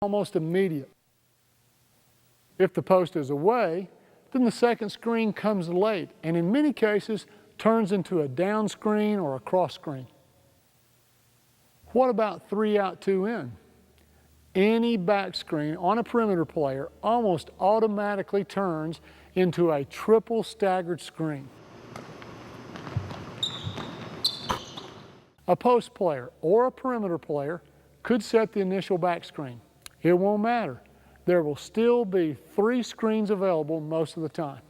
almost immediate. If the post is away, then the second screen comes late and in many cases turns into a down screen or a cross screen. What about 3 out, 2 in? Any back screen on a perimeter player almost automatically turns into a triple staggered screen. A post player or a perimeter player could set the initial back screen. It won't matter. There will still be 3 screens available most of the time.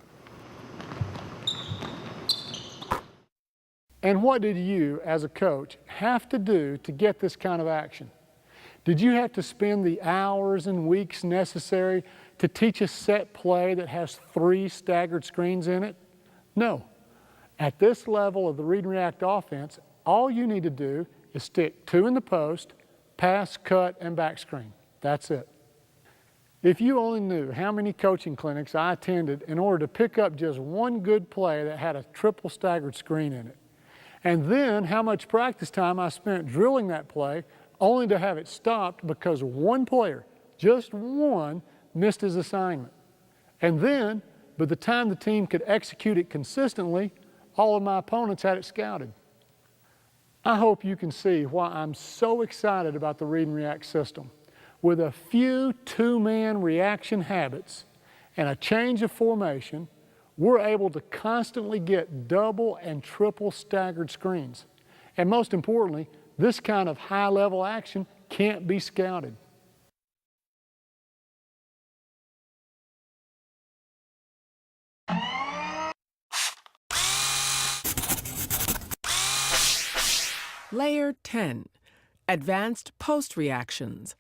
And what did you, as a coach, have to do to get this kind of action? Did you have to spend the hours and weeks necessary to teach a set play that has 3 staggered screens in it? No. At this level of the read and react offense, all you need to do is stick 2 in the post, pass, cut, and back screen. That's it. If you only knew how many coaching clinics I attended in order to pick up just one good play that had a triple staggered screen in it, and then how much practice time I spent drilling that play only to have it stopped because one player, just one, missed his assignment. And then, by the time the team could execute it consistently, all of my opponents had it scouted. I hope you can see why I'm so excited about the read and react system. With a few 2-man reaction habits and a change of formation, we're able to constantly get double and triple staggered screens. And most importantly, this kind of high-level action can't be scouted. Layer 10, Advanced Post Reactions.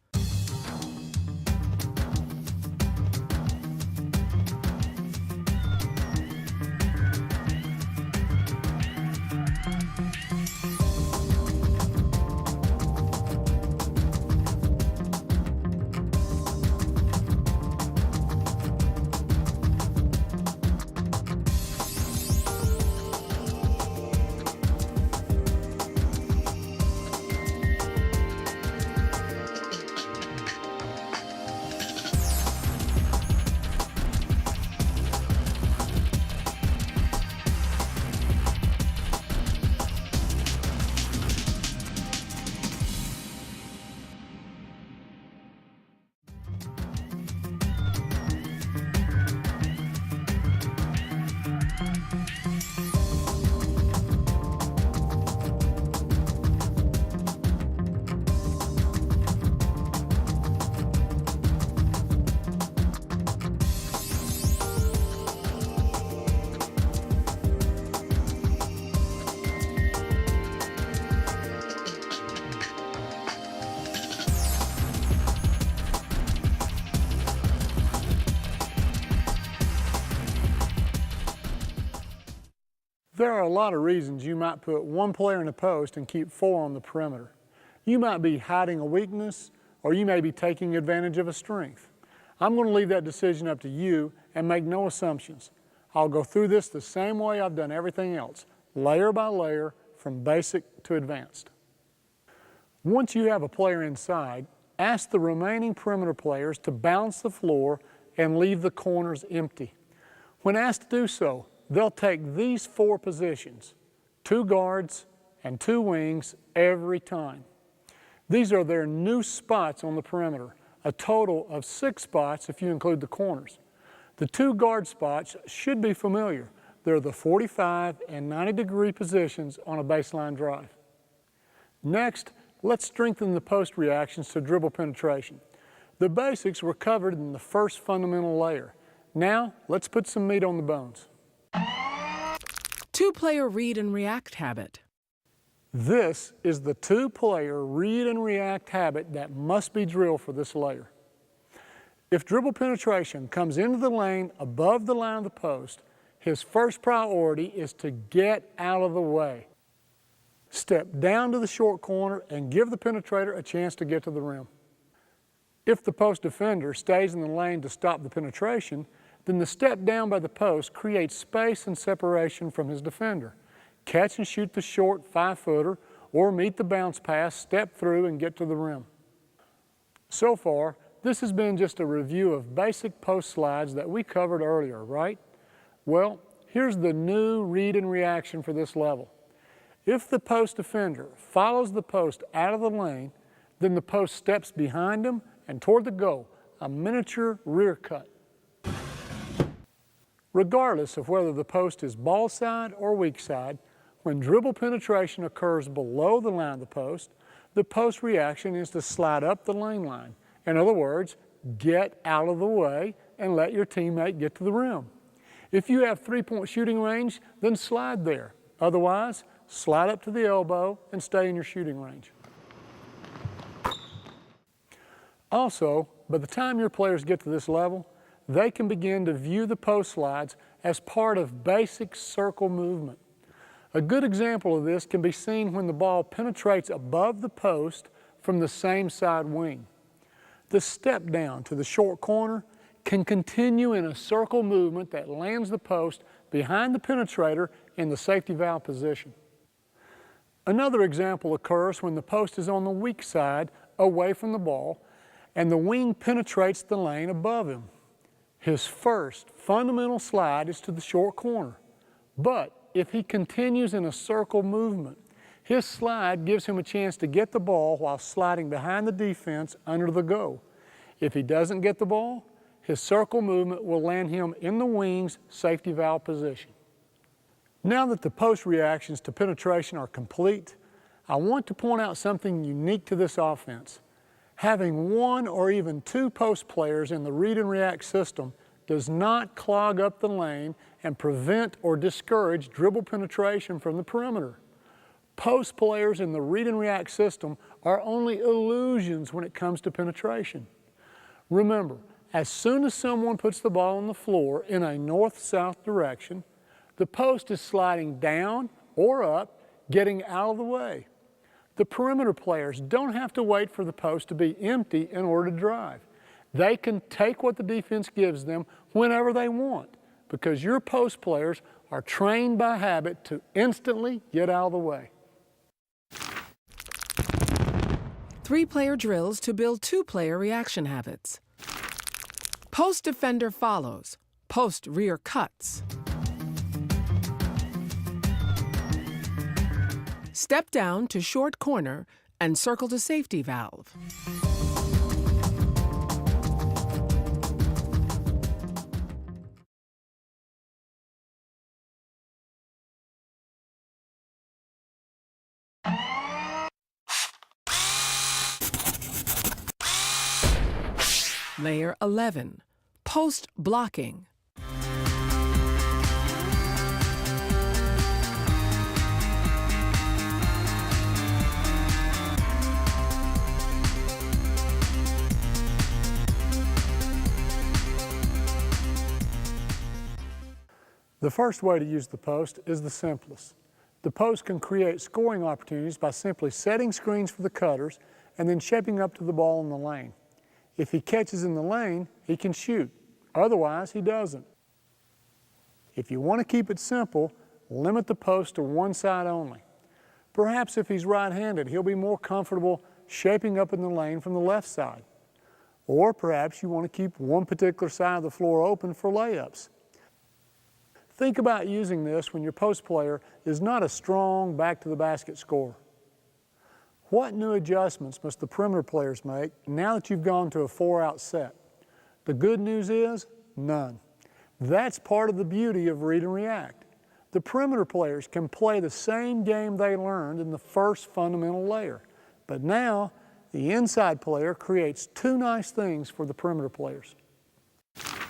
There are a lot of reasons you might put one player in the post and keep 4 on the perimeter. You might be hiding a weakness, or you may be taking advantage of a strength. I'm going to leave that decision up to you and make no assumptions. I'll go through this the same way I've done everything else, layer by layer, from basic to advanced. Once you have a player inside, ask the remaining perimeter players to bounce the floor and leave the corners empty. When asked to do so, they'll take these 4 positions, 2 guards and 2 wings every time. These are their new spots on the perimeter, a total of 6 spots if you include the corners. The 2 guard spots should be familiar. They're the 45 and 90-degree positions on a baseline drive. Next, let's strengthen the post reactions to dribble penetration. The basics were covered in the first fundamental layer. Now, let's put some meat on the bones. 2-player read and react habit. This is the 2-player read and react habit that must be drilled for this layer. If dribble penetration comes into the lane above the line of the post, his first priority is to get out of the way. Step down to the short corner and give the penetrator a chance to get to the rim. If the post defender stays in the lane to stop the penetration, then the step down by the post creates space and separation from his defender. Catch and shoot the short 5-footer or meet the bounce pass, step through and get to the rim. So far, this has been just a review of basic post slides that we covered earlier, right? Well, here's the new read and reaction for this level. If the post defender follows the post out of the lane, then the post steps behind him and toward the goal, a miniature rear cut. Regardless of whether the post is ball side or weak side, when dribble penetration occurs below the line of the post reaction is to slide up the lane line. In other words, get out of the way and let your teammate get to the rim. If you have three-point shooting range, then slide there. Otherwise, slide up to the elbow and stay in your shooting range. Also, by the time your players get to this level, they can begin to view the post slides as part of basic circle movement. A good example of this can be seen when the ball penetrates above the post from the same side wing. The step down to the short corner can continue in a circle movement that lands the post behind the penetrator in the safety valve position. Another example occurs when the post is on the weak side away from the ball and the wing penetrates the lane above him. His first fundamental slide is to the short corner, but if he continues in a circle movement, his slide gives him a chance to get the ball while sliding behind the defense under the goal. If he doesn't get the ball, his circle movement will land him in the wing's safety valve position. Now that the post reactions to penetration are complete, I want to point out something unique to this offense. Having one or even two post players in the read and react system does not clog up the lane and prevent or discourage dribble penetration from the perimeter. Post players in the read and react system are only illusions when it comes to penetration. Remember, as soon as someone puts the ball on the floor in a north-south direction, the post is sliding down or up, getting out of the way. The perimeter players don't have to wait for the post to be empty in order to drive. They can take what the defense gives them whenever they want, because your post players are trained by habit to instantly get out of the way. 3-player drills to build 2-player reaction habits. Post defender follows, post rear cuts. Step down to short corner and circle to safety valve. Layer 11, post blocking. The first way to use the post is the simplest. The post can create scoring opportunities by simply setting screens for the cutters and then shaping up to the ball in the lane. If he catches in the lane, he can shoot. Otherwise, he doesn't. If you want to keep it simple, limit the post to one side only. Perhaps if he's right-handed, he'll be more comfortable shaping up in the lane from the left side. Or perhaps you want to keep one particular side of the floor open for layups. Think about using this when your post player is not a strong back-to-the-basket scorer. What new adjustments must the perimeter players make now that you've gone to a 4-out set? The good news is, none. That's part of the beauty of read and react. The perimeter players can play the same game they learned in the first fundamental layer, but now the inside player creates two nice things for the perimeter players.